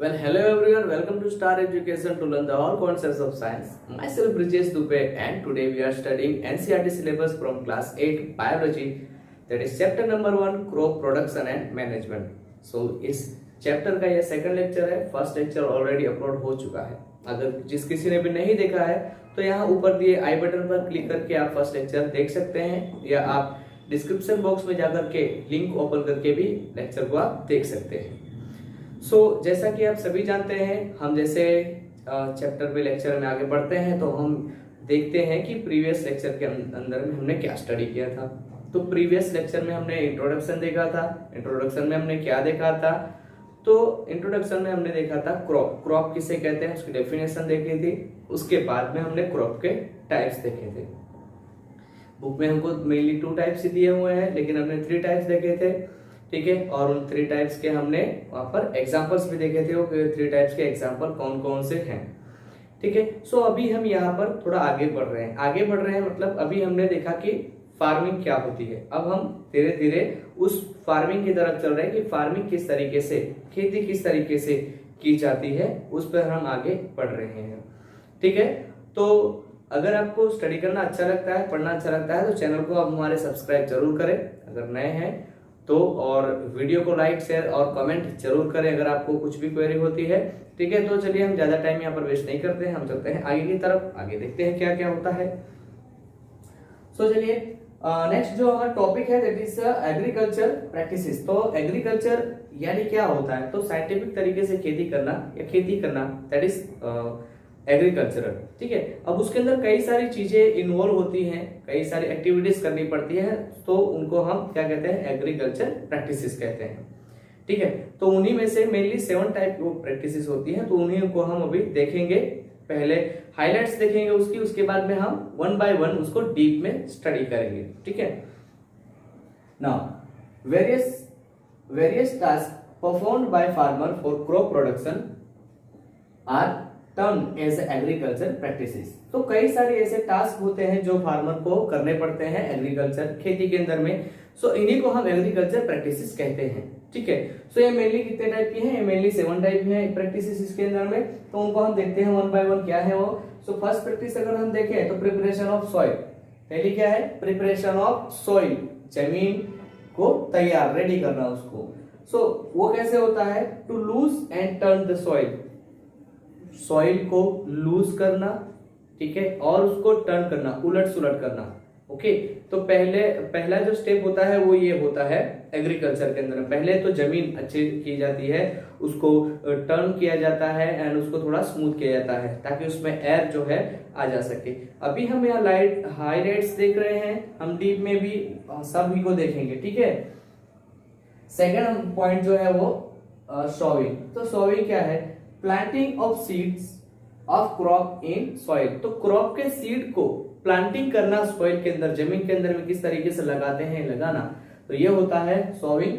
Well, hello everyone. Welcome to Star Education to learn the all concepts of science. Myself Brijesh Dubey, and today we are studying NCERT syllabus from class 8 biology. That is chapter number 1 crop production and management. So इस chapter का यह second lecture है. First lecture already upload हो चुका है. अगर किसी ने भी नहीं देखा है तो यहाँ ऊपर दिए आई बटन पर क्लिक करके आप फर्स्ट लेक्चर देख सकते हैं, या आप डिस्क्रिप्शन बॉक्स में जाकर के लिंक ओपन करके भी लेक्चर को आप देख सकते हैं. जैसा कि आप सभी जानते हैं, हम जैसे चैप्टर पे लेक्चर में आगे बढ़ते हैं तो हम देखते हैं कि प्रीवियस लेक्चर के अंदर में हमने क्या स्टडी किया था. तो प्रीवियस लेक्चर में हमने इंट्रोडक्शन देखा था. इंट्रोडक्शन में हमने क्या देखा था? तो इंट्रोडक्शन में हमने देखा था क्रॉप किसे कहते हैं, उसकी डेफिनेशन देखी थी. उसके बाद में हमने क्रॉप के टाइप्स देखे थे. बुक में हमको मेनली 2 टाइप्स ही दिए हुए हैं, लेकिन हमने 3 टाइप्स देखे थे. ठीक है, और उन 3 टाइप्स के हमने वहां पर एग्जांपल्स भी देखे थे. वो 3 टाइप्स के एग्जांपल कौन कौन से हैं. ठीक है, सो अभी हम यहाँ पर थोड़ा आगे बढ़ रहे हैं. मतलब अभी हमने देखा कि फार्मिंग क्या होती है. अब हम धीरे धीरे उस फार्मिंग की तरफ चल रहे हैं कि फार्मिंग किस तरीके से, खेती किस तरीके से की जाती है, उस पर हम आगे बढ़ रहे हैं. ठीक है, तो अगर आपको स्टडी करना अच्छा लगता है, पढ़ना अच्छा लगता है, तो चैनल को आप हमारे सब्सक्राइब जरूर करें अगर नए हैं तो, और वीडियो को लाइक शेयर और कमेंट जरूर करें अगर आपको कुछ भी क्वेरी होती है. ठीक है, तो चलिए हम ज्यादा टाइम यहाँ पर वेस्ट नहीं करते हैं, हम चलते हैं आगे की तरफ. आगे देखते हैं क्या क्या होता है. सो चलिए नेक्स्ट जो हमारा टॉपिक है दैट इज एग्रीकल्चर प्रैक्टिसेस. तो एग्रीकल्चर यानी क्या होता है? तो साइंटिफिक तरीके से खेती करना या खेती करना, दैट इज एग्रीकल्चरल. ठीक है, अब उसके अंदर कई सारी चीजें इन्वॉल्व होती हैं, कई सारी एक्टिविटीज करनी पड़ती है, तो उनको हम क्या कहते हैं? एग्रीकल्चर प्रैक्टिसेस कहते हैं. ठीक है, तो उन्हीं में से मेनली 7 टाइप की प्रैक्टिसेस होती हैं, तो उन्हीं को हम अभी देखेंगे. पहले हाइलाइट्स देखेंगे उसकी, उसके बाद में हम 1 बाय 1 उसको डीप में स्टडी करेंगे. ठीक है, now various task performed by farmer for crop production are term as agriculture practices. तो कई सारे ऐसे टास्क होते हैं जो फार्मर को करने पड़ते हैं एग्रीकल्चर खेती के अंदर में. सो इन्हीं को हम एग्रीकल्चर प्रैक्टिसेस कहते हैं. ठीक है, सो ये मेनली कितने टाइप की हैं? ये मेनली 7 टाइप हैं प्रैक्टिसेस इसके अंदर में. तो उनको हम देखते हैं 1 बाय 1 क्या है वो. सो फर्स्ट प्रैक्टिस अगर हम देखें तो प्रिपरेशन ऑफ सॉइल. पहली क्या है? प्रिपरेशन ऑफ सॉइल, जमीन को तैयार रेडी करना उसको. सो वो कैसे होता है? To loose and turn the soil. Soil को लूज करना, ठीक है, और उसको टर्न करना, उलट सुलट करना. ओके, तो पहला जो स्टेप होता है वो ये होता है एग्रीकल्चर के अंदर. पहले तो जमीन अच्छी की जाती है, उसको टर्न किया जाता है एंड उसको थोड़ा स्मूथ किया जाता है ताकि उसमें एयर जो है आ जा सके. अभी हम यहाँ हाईलाइट्स देख रहे हैं, हम डीप में भी सभी को देखेंगे. ठीक है, सेकंड पॉइंट जो है वो सोइंग. तो सोइंग क्या है? Planting of seeds of crop in soil. तो क्रॉप के सीड को प्लांटिंग करना सॉइल के अंदर, जमीन के अंदर में किस तरीके से लगाते हैं, लगाना, तो ये होता है सोइंग.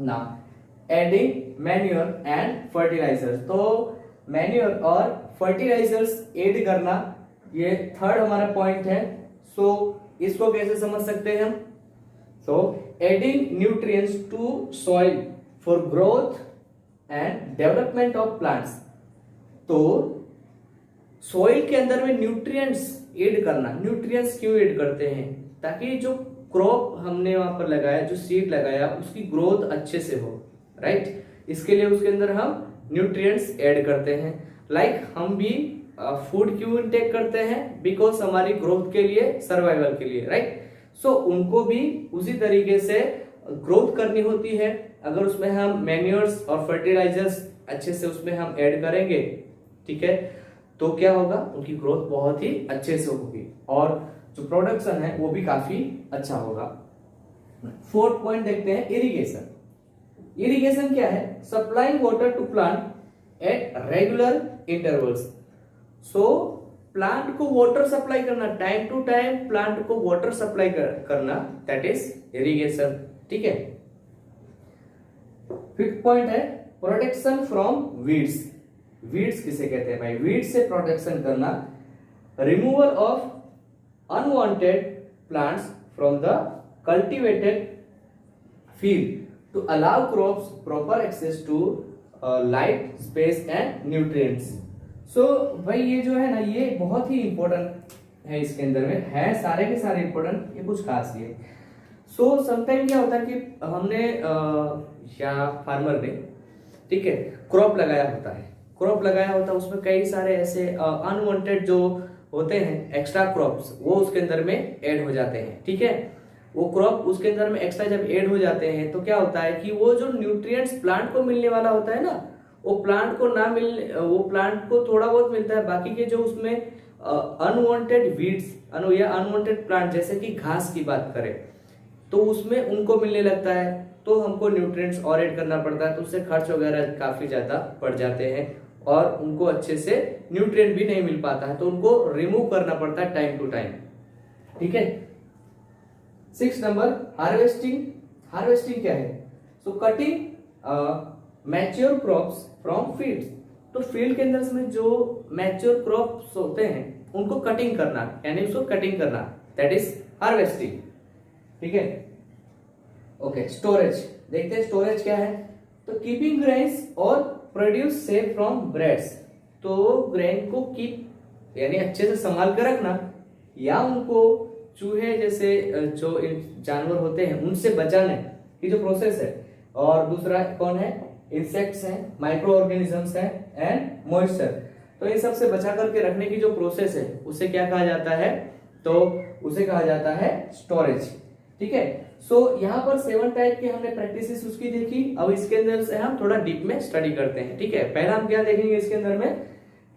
ना एडिंग मैन्योर एंड फर्टिलाइजर्स. तो मैन्योर और फर्टिलाइजर्स एड करना, ये थर्ड हमारा पॉइंट है. सो इसको कैसे समझ सकते हैं हम? So adding nutrients to soil for growth and development of plants. तो सॉइल के अंदर में न्यूट्रिएंट्स ऐड करना. न्यूट्रिएंट्स क्यों ऐड करते हैं? ताकि जो क्रॉप हमने वहां पर लगाया, जो सीड लगाया, उसकी ग्रोथ अच्छे से हो. राइट, इसके लिए उसके अंदर हम न्यूट्रिएंट्स ऐड करते हैं. लाइक हम भी फूड क्यों इनटेक करते हैं? बिकॉज हमारी ग्रोथ के लिए, सर्वाइवल के लिए. राइट, सो उनको भी उसी तरीके से ग्रोथ करनी होती है. अगर उसमें हम मैन्योर्स और फर्टिलाइजर्स अच्छे से उसमें हम ऐड करेंगे, ठीक है, तो क्या होगा? उनकी ग्रोथ बहुत ही अच्छे से होगी और जो प्रोडक्शन है वो भी काफी अच्छा होगा. 4th पॉइंट देखते हैं, इरिगेशन. इरिगेशन क्या है? Supplying water to plant at regular intervals. So plant को वाटर सप्लाई करना, टाइम टू टाइम प्लांट को वाटर सप्लाई करना, दैट इज इरिगेशन. ठीक है, 5th पॉइंट है प्रोटेक्शन फ्रॉम वीड्स. वीड्स किसे कहते हैं भाई? वीड्स से प्रोटेक्शन करना, removal of unwanted plants from the cultivated field to allow crops proper access to light, space and nutrients. So भाई ये जो है ना, ये बहुत ही इंपॉर्टेंट है, इसके अंदर में है सारे के सारे इंपॉर्टेंट, ये कुछ खास नहीं है। सो समटाइम क्या होता है कि हमने या फार्मर ने, ठीक है, क्रॉप लगाया होता है, क्रॉप लगाया होता है, उसमें कई सारे ऐसे अनवांटेड जो होते हैं एक्स्ट्रा क्रॉप्स, वो उसके अंदर में ऐड हो जाते हैं, ठीक है। वो क्रॉप उसके अंदर में एक्स्ट्रा जब ऐड हो जाते हैं तो क्या होता है कि वो जो न्यूट्रिएंट्स प्लांट को मिलने वाला होता है ना, वो प्लांट को ना मिलने, वो प्लांट को थोड़ा बहुत मिलता है, बाकी के जो उसमें अनवांटेड वीड्स या अनवांटेड प्लांट जैसे कि घास की बात करें तो उसमें उनको मिलने लगता है, तो हमको न्यूट्रिएंट्स और ऐड करना पड़ता है, तो उससे खर्च वगैरह काफी ज्यादा पड़ जाते हैं और उनको अच्छे से न्यूट्रिएंट भी नहीं मिल पाता है, तो उनको रिमूव करना पड़ता है टाइम टू टाइम, ठीक है। 6 नंबर, हार्वेस्टिंग। हार्वेस्टिंग क्या है? सो cutting mature crops from fields. तो फील्ड के अंदर में जो मैच्योर क्रॉप्स होते हैं उनको कटिंग करना, यानी उसको कटिंग करना, दैट इज हार्वेस्टिंग, ठीक है। ओके, स्टोरेज देखते हैं, स्टोरेज क्या है? तो कीपिंग ग्रेन्स और प्रोड्यूस सेफ फ्रॉम ब्रेड्स। तो ग्रेन को कीप यानी अच्छे से संभाल कर रखना, या उनको चूहे जैसे जो जानवर होते हैं उनसे बचाने की जो प्रोसेस है, और दूसरा कौन है? इंसेक्ट्स हैं, माइक्रो ऑर्गेनिजम्स हैं एंड मॉइस्चर। तो इन सब से बचा करके रखने की जो प्रोसेस है उसे क्या कहा जाता है? तो उसे कहा जाता है स्टोरेज, ठीक है। सो यहाँ पर 7 टाइप के हमने प्रैक्टिसेस उसकी देखी। अब इसके अंदर से हम थोड़ा डीप में स्टडी करते हैं, ठीक है। पहला हम क्या देखेंगे इसके अंदर में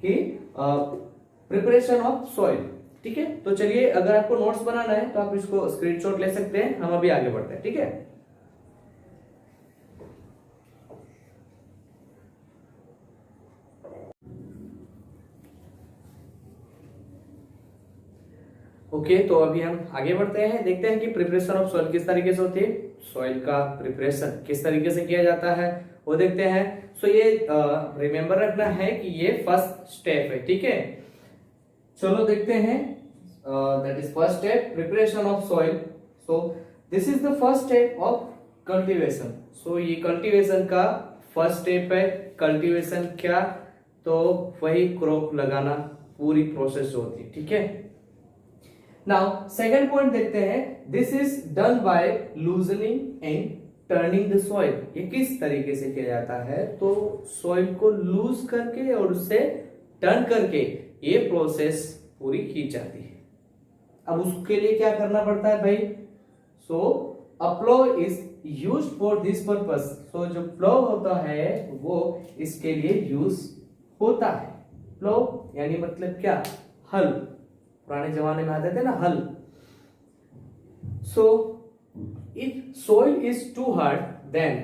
कि प्रिपरेशन ऑफ सॉइल, ठीक है। तो चलिए, अगर आपको नोट्स बनाना है तो आप इसको स्क्रीनशॉट ले सकते हैं, हम अभी आगे बढ़ते हैं, ठीक है। ओके, तो अभी हम आगे बढ़ते हैं, देखते हैं कि प्रिपरेशन ऑफ सॉइल किस तरीके से होती है, सॉइल का प्रिपरेशन किस तरीके से किया जाता है वो देखते हैं। सो ये रिमेंबर रखना है कि ये फर्स्ट स्टेप है, ठीक है। चलो देखते हैं, that is first step, preparation of soil. So this is the first step of cultivation. So ये कल्टीवेशन का फर्स्ट स्टेप है। कल्टीवेशन क्या? तो वही क्रॉप लगाना, पूरी प्रोसेस जो होती है, ठीक है। नाउ सेकंड पॉइंट देखते हैं, this is done by loosening and turning the soil. ये किस तरीके से किया जाता है? तो सॉइल को लूज करके और उससे टर्न करके ये प्रोसेस पूरी की जाती है। अब उसके लिए क्या करना पड़ता है भाई? So a plough is used for this purpose. So जो प्लो होता है वो इसके लिए यूज होता है। प्लो यानी मतलब क्या? हल, पुराने जमाने में आते थे ना हल। So if soil is too hard then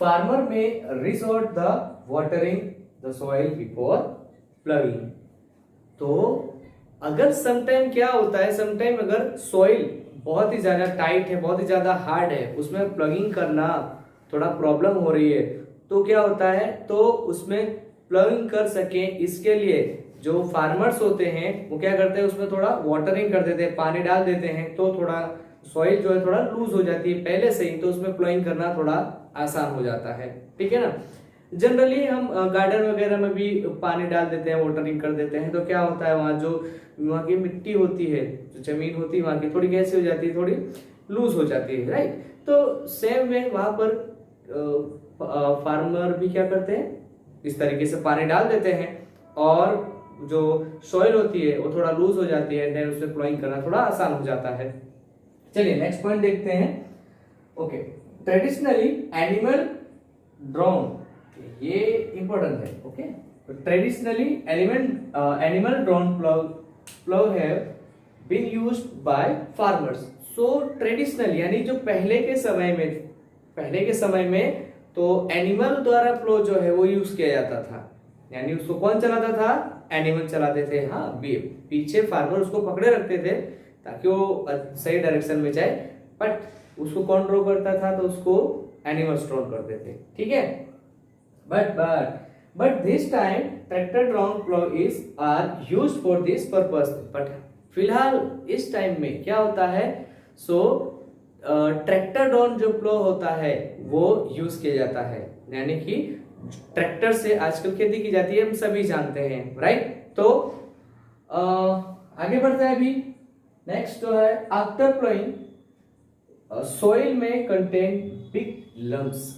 farmer may resort the watering the soil before ploughing. तो अगर समटाइम क्या होता है, समटाइम अगर सॉइल बहुत ही ज्यादा टाइट है, बहुत ही ज्यादा हार्ड है, उसमें प्लगिंग करना थोड़ा प्रॉब्लम हो रही है, तो क्या होता है? तो उसमें प्लगिंग कर सके इसके लिए जो फार्मर्स होते हैं वो क्या करते हैं, उसमें थोड़ा वाटरिंग कर देते हैं, पानी डाल देते हैं, तो थोड़ा सॉइल जो है थोड़ा लूज हो जाती है पहले से ही, तो उसमें प्लॉइंग करना थोड़ा आसान हो जाता है, ठीक है ना। जनरली हम गार्डन वगैरह में भी पानी डाल देते हैं, वाटरिंग कर देते हैं, तो क्या होता है वहाँ की मिट्टी होती है, जो जमीन होती है वहाँ की, थोड़ी कैसी हो जाती है, थोड़ी लूज हो जाती है, राइट। तो सेम वे वहां पर फार्मर भी क्या करते हैं, इस तरीके से पानी डाल देते हैं और जो सॉइल होती है वो थोड़ा लूज हो जाती है, देन उसमें प्लॉइंग करना थोड़ा आसान हो जाता है। चलिए नेक्स्ट पॉइंट देखते हैं। ओके, ट्रेडिशनली एनिमल ड्रोन, ये इंपॉर्टेंट है। Okay, traditionally animal drawn plough have been used by farmers. So traditional यानी जो पहले के समय में तो एनिमल द्वारा प्लो जो है वो यूज किया जाता था, यानी उसको कौन चलाता था? एनिमल चलाते थे। हाँ, पीछे फार्मर उसको पकड़े रखते थे ताकि वो सही डायरेक्शन में जाए, बट उसको कौन ड्रॉ करता था? तो उसको एनिमल्स ड्रॉ करते थे, ठीक है। But this time tractor drawn plough is are used for this purpose. But फिलहाल इस टाइम में क्या होता है? सो ट्रैक्टर ड्रोन जो प्लो होता है वो यूज किया जाता है, यानी कि ट्रैक्टर से आजकल खेती की जाती है, हम सभी जानते हैं, राइट। तो आगे बढ़ते हैं अभी। नेक्स्ट जो है, आफ्टर प्लोइंग सोइल में contain big lumps.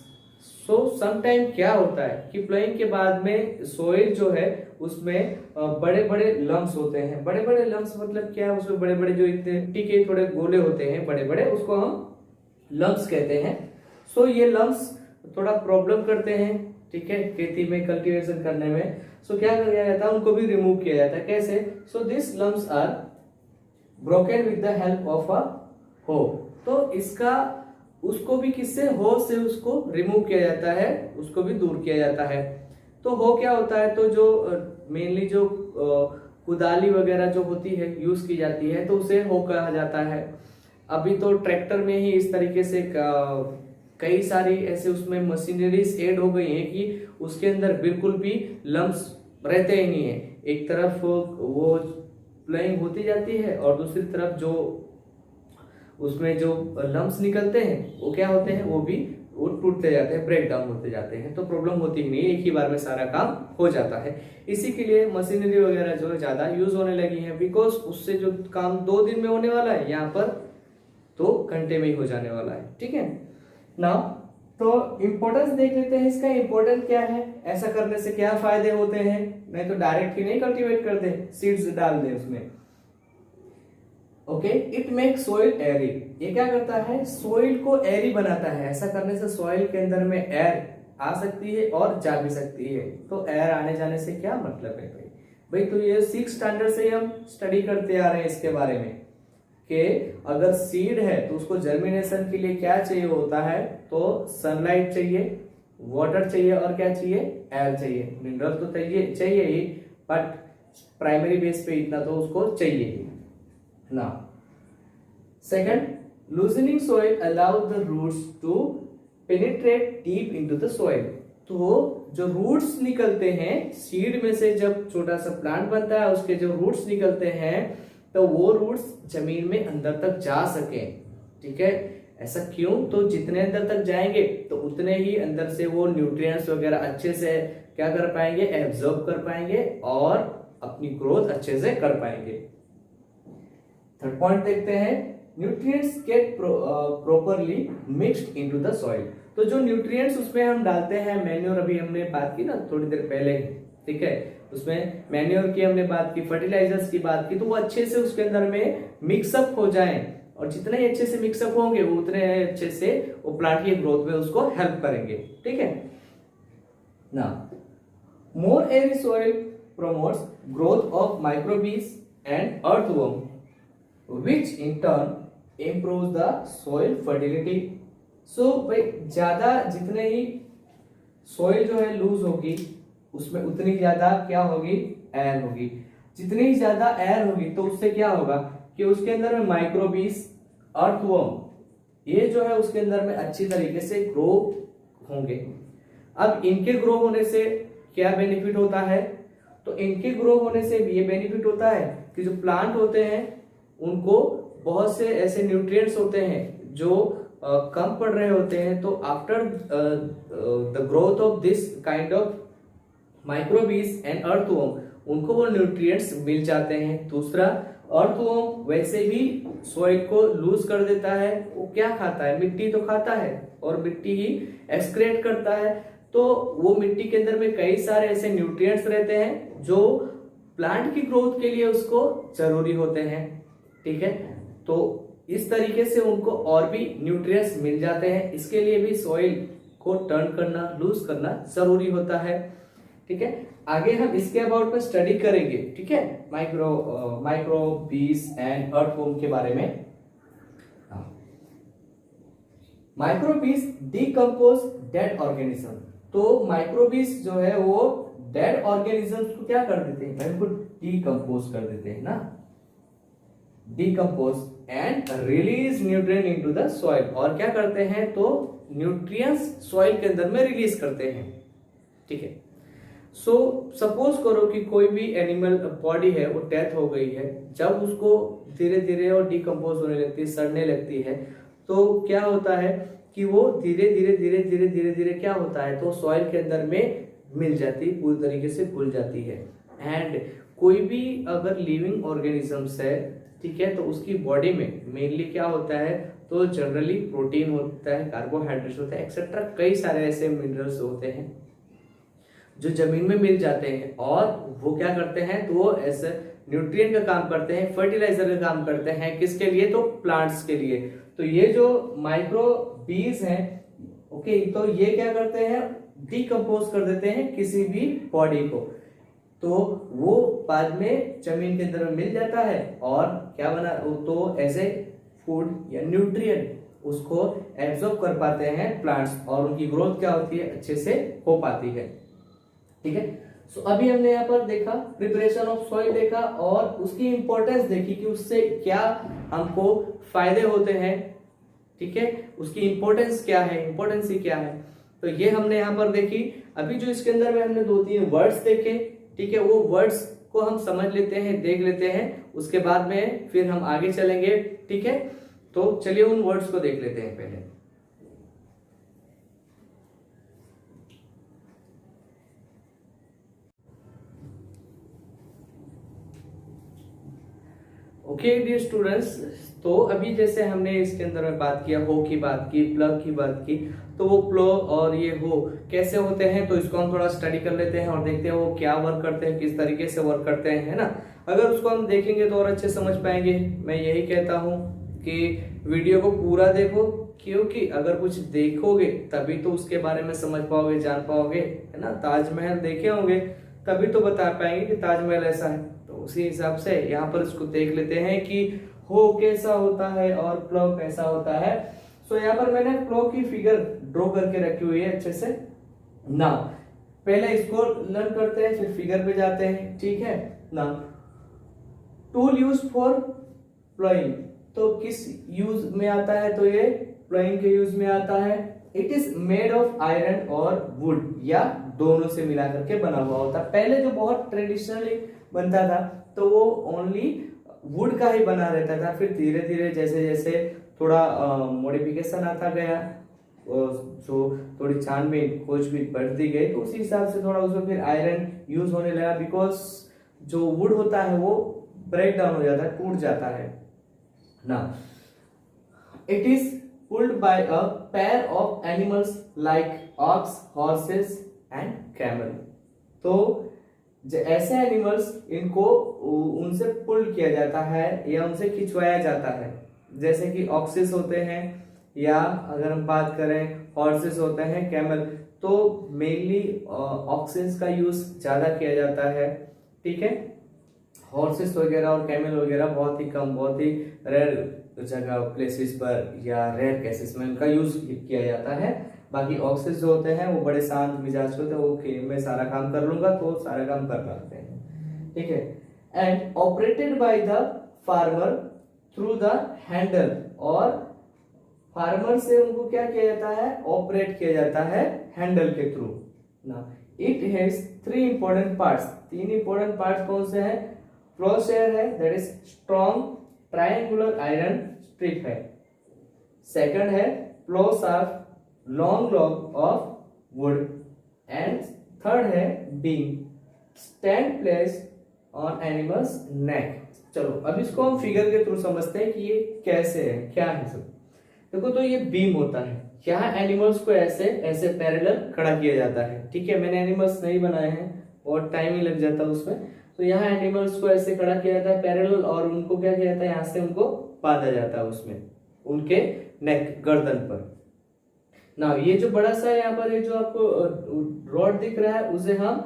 So sometime क्या होता है कि प्लोइंग के बाद में सोइल जो है उसमें बड़े बड़े लम्प्स होते हैं। बड़े बड़े लम्प्स मतलब क्या है, उसमें बड़े बड़े जो मिट्टी के थोड़े गोले होते हैं बड़े बड़े, उसको हम लम्प्स कहते हैं। सो ये लम्प्स थोड़ा प्रॉब्लम करते हैं, ठीक है, खेती में कल्टीवेशन करने में। सो क्या किया जाता है, उनको भी रिमूव किया जाता है। कैसे? So this lumps are broken with the help of a hoe. तो इसका उसको भी किससे, हो से उसको रिमूव किया जाता है, उसको भी दूर किया जाता है। तो हो क्या होता है, तो जो मेनली जो कुदाली वगैरह जो होती है यूज की जाती है, तो उसे हो कहा जाता है। अभी तो ट्रैक्टर में ही इस तरीके से कई सारी ऐसे उसमें मशीनरीज ऐड हो गई हैं कि उसके अंदर बिल्कुल भी लम्प्स रहते ही नहीं है। एक तरफ वो प्लोइंग होती जाती है और दूसरी तरफ जो उसमें जो लम्प्स निकलते हैं वो क्या होते हैं, वो टूटते जाते हैं, ब्रेक डाउन होते जाते हैं। तो प्रॉब्लम होती ही नहीं है, एक ही बार में सारा काम हो जाता है। इसी के लिए मशीनरी वगैरह जो है ज्यादा यूज होने लगी है, बिकॉज उससे जो काम 2 दिन में होने वाला है, यहाँ पर 2 घंटे में ही हो जाने वाला है, ठीक है ना। तो इम्पोर्टेंस देख लेते हैं इसका। इम्पोर्टेंस क्या है, ऐसा करने से क्या फायदे होते हैं। नहीं तो डायरेक्ट ही नहीं कल्टीवेट कर दे, सीड्स डाल दे उसमें। ओके, इट मेक सोइल एरी। ये क्या करता है, सोइल को एरी बनाता है। ऐसा करने से सोइल के अंदर में एयर आ सकती है और जा भी सकती है। तो एयर आने जाने से क्या मतलब है भाई तो ये 6 स्टैंडर्ड से हम स्टडी करते आ रहे हैं इसके बारे में कि अगर सीड है तो उसको जर्मिनेशन के लिए क्या चाहिए होता है, तो सनलाइट चाहिए, वाटर चाहिए और क्या चाहिए, एयर चाहिए। मिनरल तो चाहिए ही, बट प्राइमरी बेस पे इतना तो उसको चाहिए ही ना। Second, loosening soil allow the roots to penetrate deep into the soil. तो जो रूट्स निकलते हैं सीड में से, जब छोटा सा प्लांट बनता है उसके जो रूट्स निकलते हैं, तो वो रूट्स जमीन में अंदर तक जा सके, ठीक है। ऐसा क्यों, तो जितने अंदर तक जाएंगे तो उतने ही अंदर से वो न्यूट्रिएंट्स वगैरह अच्छे से क्या कर पाएंगे, एब्जॉर्ब कर पाएंगे और अपनी ग्रोथ अच्छे से कर पाएंगे। थर्ड पॉइंट देखते हैं, nutrients get properly mixed into the soil. तो जो न्यूट्रिएंट्स उसमें हम डालते हैं, मैन्योर अभी हमने बात की ना थोड़ी देर पहले, ठीक है, उसमें मैन्योर की हमने बात की, फर्टिलाइजर्स की बात की, तो वो अच्छे से उसके अंदर में मिक्सअप हो जाएं, और जितने ही अच्छे से मिक्सअप होंगे वो उतने अच्छे से वो प्लांट की ग्रोथ में उसको हेल्प करेंगे, ठीक है ना। More air soil promotes growth of microbes and earthworm which in turn improves the soil fertility। so भाई ज्यादा जितने ही सोइल जो है लूज होगी उसमें उतनी ज्यादा क्या होगी, एयर होगी। जितनी ही ज्यादा एयर होगी तो उससे क्या होगा कि उसके अंदर में माइक्रोबीज, अर्थवर्म, ये जो है उसके अंदर में अच्छी तरीके से ग्रो होंगे। अब इनके ग्रो होने से क्या बेनिफिट होता है, तो इनके ग्रो होने से ये बेनिफिट होता है कि जो प्लांट होते हैं उनको बहुत से ऐसे न्यूट्रिएंट्स होते हैं जो कम पड़ रहे होते हैं। तो after the growth of this kind of microbes and earthworm उनको वो न्यूट्रिएंट्स मिल जाते हैं। दूसरा, अर्थवर्म वैसे भी सॉइल को लूज कर देता है। वो क्या खाता है, मिट्टी तो खाता है और मिट्टी ही एक्सक्रेट करता है। तो वो मिट्टी के अंदर में कई सारे ऐसे न्यूट्रिएंट्स रहते हैं जो प्लांट की ग्रोथ के लिए उसको जरूरी होते हैं, ठीक है। तो इस तरीके से उनको और भी न्यूट्रिएंट्स मिल जाते हैं। इसके लिए भी सॉइल को टर्न करना, लूज करना जरूरी होता है, ठीक है। आगे हम इसके अबाउट में स्टडी करेंगे, ठीक है, माइक्रोबीज एंड अर्थवर्म के बारे में। माइक्रोबीज डिकम्पोज डेड ऑर्गेनिज्म। तो माइक्रोबीज जो है वो डेड ऑर्गेनिजम्स को क्या कर देते हैं, उनको डिकम्पोज कर देते हैं ना, decompose and release nutrient into the soil. और क्या करते हैं, तो न्यूट्रिएंट्स सॉइल के अंदर में रिलीज करते हैं, ठीक है। सो सपोज करो कि कोई भी एनिमल बॉडी है वो डेथ हो गई है, जब उसको धीरे धीरे और डिकम्पोज होने लगती है, सड़ने लगती है, तो क्या होता है कि वो धीरे धीरे धीरे धीरे धीरे धीरे क्या होता है, तो सॉइल के अंदर में मिल जाती है, पूरी तरीके से घुल जाती है। एंड कोई भी अगर लिविंग ऑर्गेनिजम्स है, ठीक है, तो उसकी बॉडी में मेनली क्या होता है, तो जनरली प्रोटीन होता है, कार्बोहाइड्रेट्स होता है, एक्सेट्रा कई सारे ऐसे मिनरल्स होते हैं जो जमीन में मिल जाते हैं, और वो क्या करते हैं, तो वो ऐसे न्यूट्रिएंट का काम करते हैं, फर्टिलाइजर का काम करते हैं, किसके लिए, तो प्लांट्स के लिए। तो ये जो माइक्रो बीज हैं, ओके, तो ये क्या करते हैं, डिकम्पोज कर देते हैं किसी भी बॉडी को, तो वो बाद में जमीन के अंदर मिल जाता है, और क्या बना, तो एज ए फूड या न्यूट्रिएंट उसको एब्जॉर्ब कर पाते हैं प्लांट्स, और उनकी ग्रोथ क्या होती है, अच्छे से हो पाती है। ठीक है, सो अभी हमने यहाँ पर देखा प्रिपरेशन ऑफ सॉइल देखा, और उसकी इंपॉर्टेंस देखी कि उससे क्या हमको फायदे होते हैं। ठीक है, उसकी इंपॉर्टेंस क्या है, इंपॉर्टेंस ही क्या है, तो ये हमने यहाँ पर देखी। अभी जो इसके अंदर में हमने 2-3 वर्ड्स देखे, ठीक है, वो वर्ड्स को हम समझ लेते हैं, देख लेते हैं, उसके बाद में फिर हम आगे चलेंगे। ठीक है, तो चलिए उन वर्ड्स को देख लेते हैं पहले। ओके डियर स्टूडेंट्स, तो अभी जैसे हमने इसके अंदर में बात किया, हो की बात की, प्लग की बात की, तो वो प्लो और ये हो कैसे होते हैं, तो इसको हम थोड़ा स्टडी कर लेते हैं और देखते हैं वो क्या वर्क करते हैं, किस तरीके से वर्क करते हैं, है ना। अगर उसको हम देखेंगे तो और अच्छे समझ पाएंगे। मैं यही कहता हूँ कि वीडियो को पूरा देखो, क्योंकि अगर कुछ देखोगे तभी तो उसके बारे में समझ पाओगे, जान पाओगे, है ना। ताजमहल देखे होंगे तभी तो बता पाएंगे कि ताजमहल ऐसा है, तो उसी हिसाब से यहाँ पर इसको देख लेते हैं कि हो कैसा होता है और प्लो कैसा होता है। सो यहाँ पर मैंने प्लो की फिगर ड्रॉ करके रखी हुई है अच्छे से। नाउ पहले इसको लर्न करते हैं, फिर फिगर पे जाते हैं। ठीक है, now tool use for ploughing, तो किस यूज में आता है, तो ये प्लोइंग के यूज में आता है। It is made of iron और वुड, या दोनों से मिला करके बना हुआ होता है। पहले जो बहुत ट्रेडिशनली बनता था तो वो ओनली वुड का ही बना रहता था, फिर धीरे धीरे जैसे जैसे थोड़ा मॉडिफिकेशन आता गया, जो थोड़ी छानबीन खोजबीन बढ़ती गई, तो उसी हिसाब से थोड़ा उसमें फिर आयरन यूज होने लगा, बिकॉज जो वुड होता है वो ब्रेक डाउन हो जाता है, टूट जाता है ना। It is pulled by a pair of animals like ox, horses and camel. तो ऐसे एनिमल्स, इनको उनसे पुल किया जाता है या उनसे खिंचवाया जाता है, जैसे कि ऑक्सेस होते हैं, या अगर हम बात करें हॉर्सेस होते हैं, कैमल। तो मेनली ऑक्सेस का यूज ज्यादा किया जाता है। ठीक है, हॉर्सेस वगैरह और कैमल वगैरह बहुत ही कम, बहुत ही रेयर जगह प्लेसेस पर या रेयर केसेस में उनका यूज किया जाता है। बाकी ऑक्सेस जो होते हैं वो बड़े शांत मिजाज होते हैं, वो कि मैं सारा काम कर लूंगा, तो सारा काम कर पाते हैं। ठीक है, and operated by the farmer through the handle, और फार्मर से उनको क्या किया जाता है, ऑपरेट किया जाता है हैंडल के थ्रू ना। It has 3 important parts, 3 important parts कौन से हैं, प्लोशेयर है, that is strong triangular iron strip है। सेकंड है plough shaft, long log of wood, and third है beam, stand place on animals neck. चलो अब इसको हम फिगर के थ्रू समझते हैं कि ये कैसे है, क्या है सब। देखो, तो ये बीम होता है, यहाँ एनिमल्स को ऐसे ऐसे पैरेलल खड़ा किया जाता है। ठीक है, मैंने एनिमल्स नहीं बनाए हैं, बहुत टाइम ही लग जाता है उसमें, तो यहाँ एनिमल्स को ऐसे खड़ा किया जाता है पैरेलल, और उनको क्या किया जाता है, यहाँ से उनको बांधा जाता है उसमें, उनके नेक, गर्दन पर ना। ये जो बड़ा सा यहाँ पर ये जो आपको रॉड दिख रहा है, उसे हम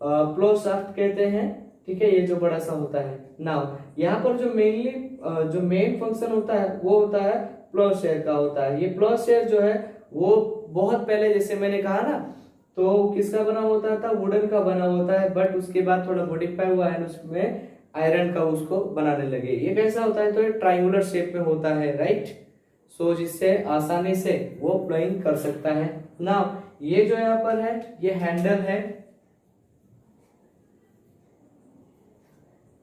प्लो शाफ्ट कहते हैं। ठीक है, ये जो बड़ा सा होता है ना, यहाँ पर जो मेनली जो मेन फंक्शन होता है वो होता है प्लोशेयर का होता है। ये प्लोशेयर जो है वो बहुत पहले, जैसे मैंने कहा ना, तो किसका बना होता था, वुडन का बना होता है, बट उसके बाद थोड़ा मॉडिफाई हुआ है, उसमें आयरन का उसको बनाने लगे। ये कैसा होता है, तो ये ट्राइंगुलर शेप में होता है, राइट। सो जिससे आसानी से वो प्लोइंग कर सकता है ना। ये जो यहाँ पर है ये हैंडल है,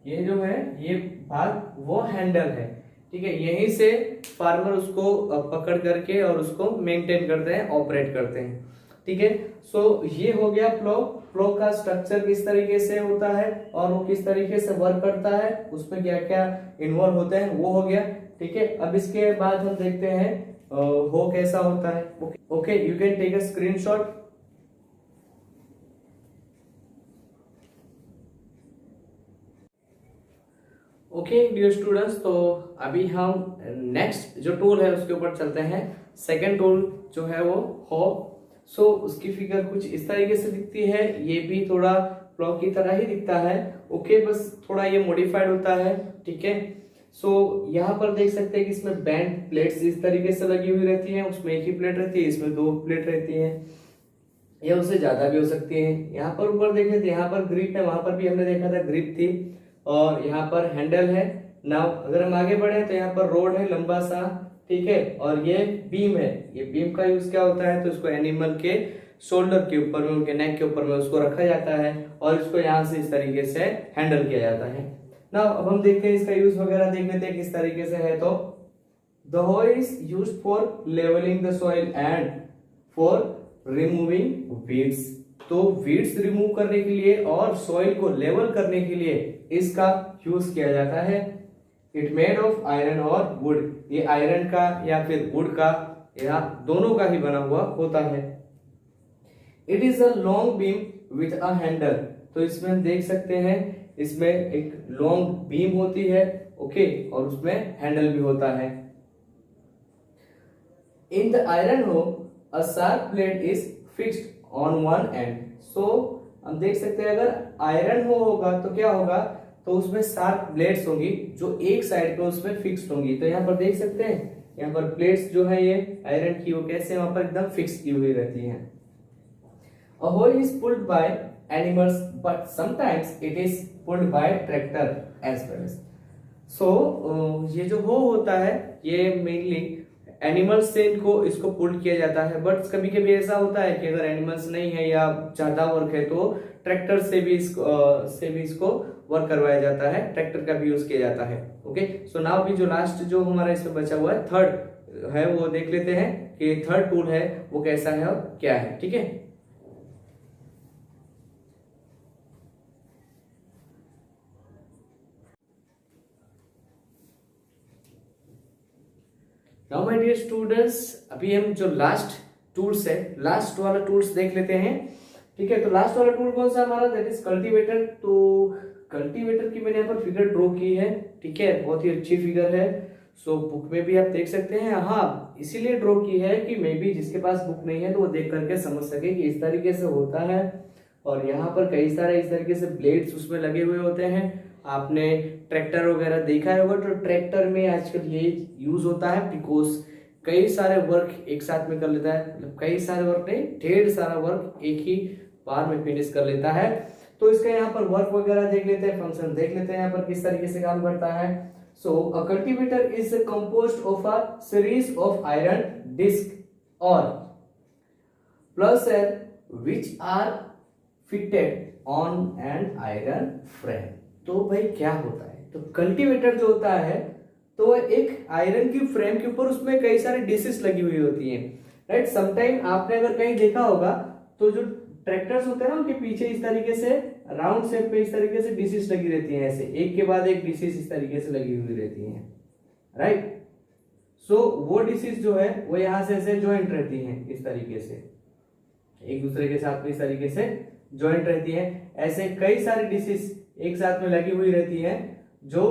ये जो है ये भाग वो हैंडल है। ठीक है, यहीं से फार्मर उसको पकड़ करके और उसको मेंटेन करते हैं, ऑपरेट करते हैं। ठीक है, सो ये हो गया प्लो। प्लो का स्ट्रक्चर किस तरीके से होता है और वो किस तरीके से वर्क करता है, उसमें क्या क्या इन्वॉल्व होते हैं, वो हो गया। ठीक है, अब इसके बाद हम देखते हैं हो कैसा होता है। Okay, you can take a screenshot. Okay dear students, तो अभी हम नेक्स्ट जो टूल है उसके ऊपर चलते हैं। सेकंड टूल जो है वो हो। सो उसकी फिगर कुछ इस तरीके से दिखती है, ये भी थोड़ा प्लॉ की तरह ही दिखता है। ओके, बस थोड़ा ये मॉडिफाइड होता है। ठीक है, सो यहाँ पर देख सकते हैं कि इसमें बैंड प्लेट्स इस तरीके से लगी हुई रहती हैं, उसमें एक ही प्लेट रहती है, इसमें दो प्लेट रहती है, या उससे ज्यादा भी हो सकती है। यहाँ पर ऊपर देखें तो यहाँ पर ग्रिप है, वहां पर भी हमने देखा था ग्रिप थी, और यहाँ पर हैंडल है। नाउ अगर हम आगे बढ़े तो यहाँ पर रोड है लंबा सा, ठीक है, और ये बीम है। ये बीम का यूज क्या होता है, तो इसको एनिमल के शोल्डर के ऊपर में, उनके नेक के ऊपर में उसको रखा जाता है और इसको यहाँ से इस तरीके से हैंडल किया जाता है। नाउ अब हम देखते हैं इसका यूज वगैरह, देख लेते हैं किस तरीके से है। तो the hoe is used for levelling the soil and for removing weeds. तो वीड्स रिमूव करने के लिए और सॉइल को लेवल करने के लिए इसका यूज किया जाता है। इट मेड ऑफ आयरन और वुड, ये आयरन का या फिर वुड का या दोनों का ही बना हुआ होता है। It is a long beam with a handle, तो इसमें हम देख सकते हैं इसमें एक लॉन्ग बीम होती है, ओके, और उसमें हैंडल भी होता है। इन द आयरन हो a sharp blade is fixed on one end। so हम देख सकते हैं अगर आयरन हो होगा तो क्या होगा, तो उसमें शार्प ब्लेड्स होंगी जो एक साइड पे उसमें फिक्स्ड होंगी। तो यहाँ पर देख सकते हैं यहाँ पर प्लेट्स जो है ये आयरन की वो कैसे वहां पर एकदम फिक्स की हुई रहती हैं। A hoe is pulled by animals but sometimes it is pulled by tractor as well। so ये जो हो होता है ये मेनली एनिमल्स से इसको पुल किया जाता है, बट कभी कभी ऐसा होता है कि अगर एनिमल्स नहीं है या ज्यादा वर्क है तो ट्रैक्टर से भी इसको वर्क करवाया जाता है, ट्रैक्टर का भी यूज किया जाता है। ओके, सो नाउ भी जो लास्ट जो हमारा इसमें बचा हुआ है थर्ड है वो देख लेते हैं कि थर्ड टूल है वो कैसा है और क्या है। ठीक है, नाउ माय डियर स्टूडेंट्स, अभी हम जो लास्ट टूल्स है लास्ट वाला टूल्स देख लेते हैं। ठीक है, तो लास्ट वाला टूल कौन सा हमारा, दैट इज कल्टीवेटर। तो कल्टीवेटर की मैंने यहाँ पर फिगर ड्रॉ की है। ठीक है, बहुत ही अच्छी फिगर है। सो बुक में भी आप देख सकते हैं। हाँ, इसीलिए ड्रॉ की है कि मे बी जिसके पास बुक नहीं है तो वो देख करके समझ सके कि इस तरीके से होता है। और यहाँ पर कई सारे इस तरीके से ब्लेड्स उसमें लगे हुए होते हैं। आपने ट्रैक्टर वगैरह देखा होगा, तो ट्रैक्टर में आजकल ये यूज होता है बिकॉज कई सारे वर्क एक साथ में कर लेता है, मतलब कई सारे वर्क नहीं, ढेर सारा वर्क एक ही बार में फिनिश कर लेता है। तो इसका यहाँ पर वर्क वगैरह देख लेते हैं, फंक्शन देख लेते हैं यहाँ पर किस तरीके से काम करता है। So a cultivator is composed of a series of iron disc और plus which are fitted on an iron frame. तो भाई क्या होता है, तो कल्टीवेटर जो होता है तो एक आयरन की फ्रेम के ऊपर उसमें कई सारी डिशेस लगी हुई होती हैं, राइट। समटाइम आपने अगर कहीं देखा होगा तो जो ट्रैक्टर्स होते हैं ना उनके पीछे इस तरीके से राउंड शेप पे इस तरीके से डिशेस लगी रहती हैं, ऐसे एक के बाद एक डिशेस इस तरीके से लगी हुई रहती हैं, राइट। सो वो डिशेस जो है वो यहां से ऐसे ज्वाइंट रहती हैं, इस तरीके से एक दूसरे के साथ में इस तरीके से ज्वाइंट रहती है। ऐसे कई सारी डिशेस एक साथ में लगी हुई रहती हैं जो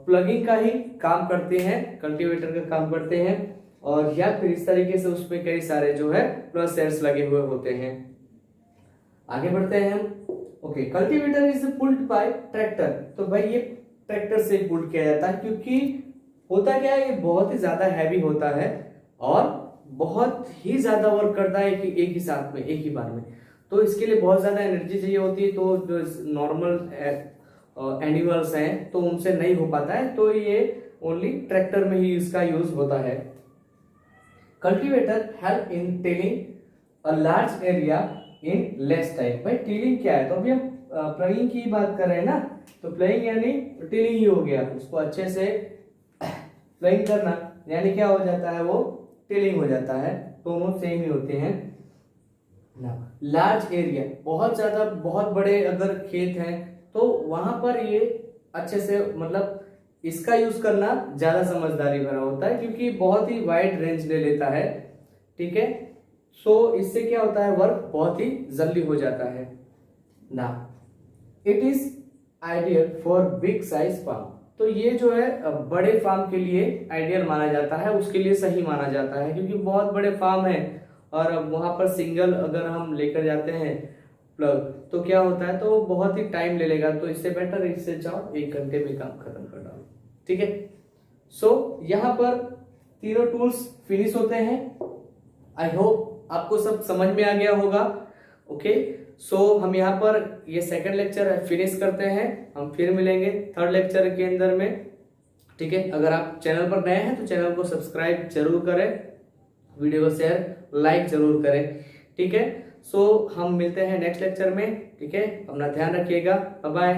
प्लगिंग का ही काम करते हैं, कल्टीवेटर का काम करते हैं, और या फिर इस तरीके से उसमें कई सारे जो है प्लस सेट्स लगे हुए होते हैं। आगे बढ़ते हैं हम। Okay, cultivator is pulled bye tractor. तो भाई ये ट्रैक्टर से पुल्ड किया जाता है क्योंकि होता क्या है, ये बहुत ही ज्यादा हैवी होता है और बहुत ही ज्यादा वर्क करता है एक ही साथ में, एक ही बार में। तो इसके लिए बहुत ज्यादा एनर्जी चाहिए होती है, तो जो नॉर्मल एनिमल्स हैं तो उनसे नहीं हो पाता है, तो ये ओनली ट्रैक्टर में ही इसका यूज होता है। Cultivator help in tilling a large area in less time. भाई टिलिंग क्या है, तो अभी हम प्लगिंग की बात कर रहे हैं ना, तो प्लगिंग यानी टिलिंग ही हो गया, उसको अच्छे से फ्लोइंग करना यानी क्या हो जाता है, वो टिलिंग हो जाता है, दोनों सेम ही होते हैं ना। लार्ज एरिया, बहुत ज्यादा बहुत बड़े अगर खेत हैं तो वहां पर ये अच्छे से मतलब इसका यूज करना ज्यादा समझदारी भरा होता है, क्योंकि बहुत ही वाइड रेंज ले लेता है, ठीक है। सो इससे क्या होता है, वर्क बहुत ही जल्दी हो जाता है ना। It is ideal for big size farm, तो ये जो है बड़े फार्म के लिए आइडियल माना जाता है, उसके लिए सही माना जाता है, क्योंकि बहुत बड़े फार्म है और वहां पर सिंगल अगर हम लेकर जाते हैं प्लग तो क्या होता है, तो बहुत ही टाइम ले लेगा, तो इससे बेटर इससे जाओ 1 घंटे में काम खत्म कर डालो, ठीक है। सो यहाँ पर तीनों टूल्स फिनिश होते हैं। आई होप आपको सब समझ में आ गया होगा। ओके, सो हम यहाँ पर ये सेकंड लेक्चर फिनिश करते हैं, हम फिर मिलेंगे थर्ड लेक्चर के अंदर में, ठीक है। अगर आप चैनल पर नए हैं तो चैनल को सब्सक्राइब जरूर करें, वीडियो को शेयर लाइक जरूर करें, ठीक है। सो हम मिलते हैं नेक्स्ट लेक्चर में, ठीक है। अपना ध्यान रखिएगा, बाय बाय।